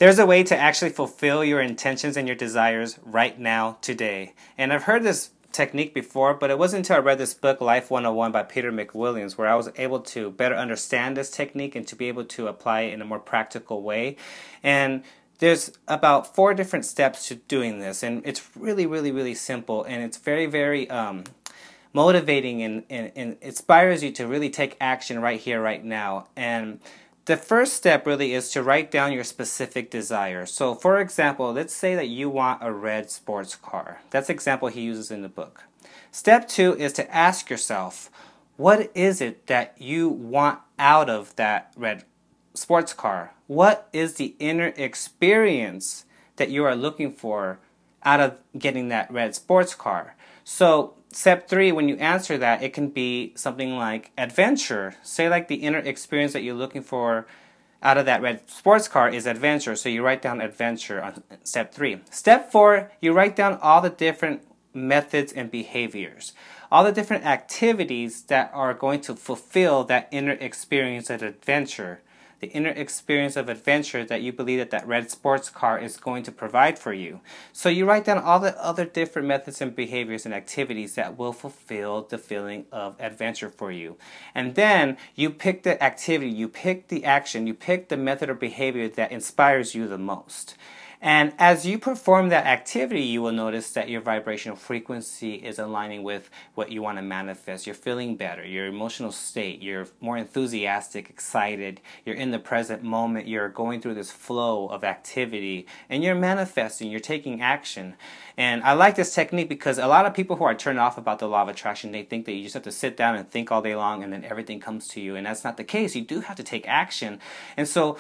There's a way to actually fulfill your intentions and your desires right now, today. And I've heard this technique before, but it wasn't until I read this book, Life 101 by Peter McWilliams, where I was able to better understand this technique and to be able to apply it in a more practical way. And there's about 4 different steps to doing this, and it's really simple, and it's very motivating and inspires you to really take action right here, right now. And the first step really is to write down your specific desire. So for example, let's say that you want a red sports car. That's the example he uses in the book. Step 2 is to ask yourself, what is it that you want out of that red sports car? What is the inner experience that you are looking for out of getting that red sports car? So step 3, when you answer that, it can be something like adventure. Say like the inner experience that you're looking for out of that red sports car is adventure. So you write down adventure on step 3. Step 4, you write down all the different methods and behaviors. All the different activities that are going to fulfill that inner experience of adventure. The inner experience of adventure that you believe that red sports car is going to provide for you. So you write down all the other different methods and behaviors and activities that will fulfill the feeling of adventure for you. And then you pick the activity, you pick the action, you pick the method or behavior that inspires you the most. And as you perform that activity, you will notice that your vibrational frequency is aligning with what you want to manifest. You're feeling better, your emotional state, you're more enthusiastic, excited, you're in the present moment, you're going through this flow of activity, and you're manifesting, you're taking action. And I like this technique because a lot of people who are turned off about the law of attraction, they think that you just have to sit down and think all day long and then everything comes to you. And that's not the case. You do have to take action. And so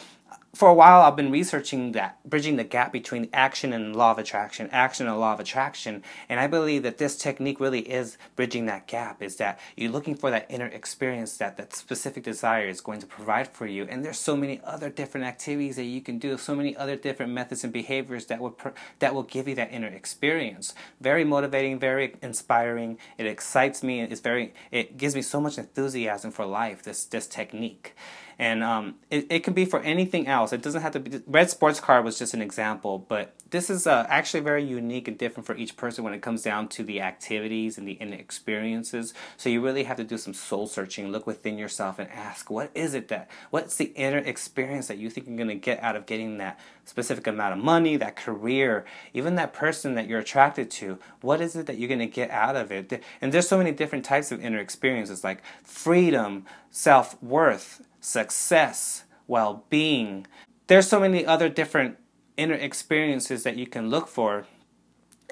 for a while, I've been researching that, bridging the gap between action and law of attraction, action and law of attraction. And I believe that this technique really is bridging that gap, is that you're looking for that inner experience that specific desire is going to provide for you. And there's so many other different activities that you can do, so many other different methods and behaviors that will give you that inner experience. Very motivating, very inspiring. It excites me. It gives me so much enthusiasm for life, this technique. And it can be for anything else. It doesn't have to be. Red sports car was just an example, but this is actually very unique and different for each person when it comes down to the activities and the inner experiences. So you really have to do some soul searching, look within yourself and ask, what's the inner experience that you think you're going to get out of getting that specific amount of money, that career, even that person that you're attracted to? What is it that you're going to get out of it? And there's so many different types of inner experiences like freedom, self-worth, success, well-being. There's so many other different inner experiences that you can look for,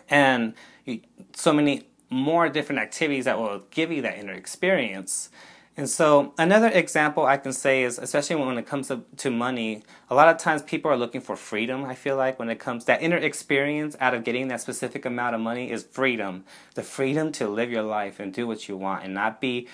and so many more different activities that will give you that inner experience. And so another example I can say is, especially when it comes to money, a lot of times people are looking for freedom. I feel like when it comes, that inner experience out of getting that specific amount of money is freedom. The freedom to live your life and do what you want and not be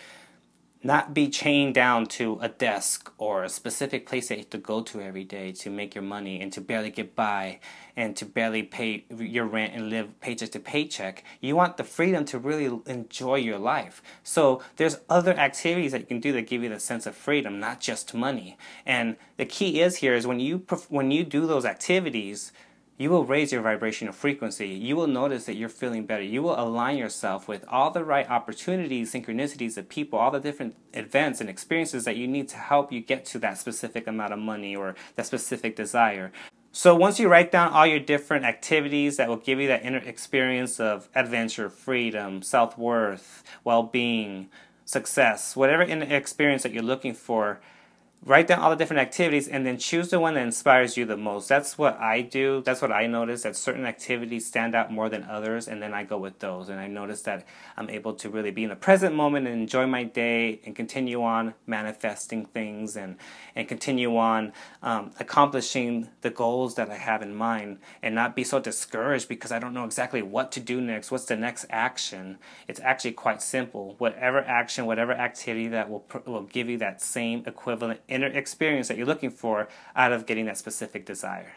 chained down to a desk or a specific place that you have to go to every day to make your money and to barely get by and to barely pay your rent and live paycheck to paycheck. You want the freedom to really enjoy your life. So there's other activities that you can do that give you the sense of freedom, not just money. And the key is when you do those activities, you will raise your vibrational frequency. You will notice that you're feeling better. You will align yourself with all the right opportunities, synchronicities of people, all the different events and experiences that you need to help you get to that specific amount of money or that specific desire. So once you write down all your different activities that will give you that inner experience of adventure, freedom, self-worth, well-being, success, whatever inner experience that you're looking for, write down all the different activities and then choose the one that inspires you the most. That's what I do. That's what I notice, that certain activities stand out more than others, and then I go with those. And I notice that I'm able to really be in the present moment and enjoy my day and continue on manifesting things and continue on accomplishing the goals that I have in mind and not be so discouraged because I don't know exactly what to do next. What's the next action? It's actually quite simple. Whatever action, whatever activity that will give you that same equivalent inner experience that you're looking for out of getting that specific desire.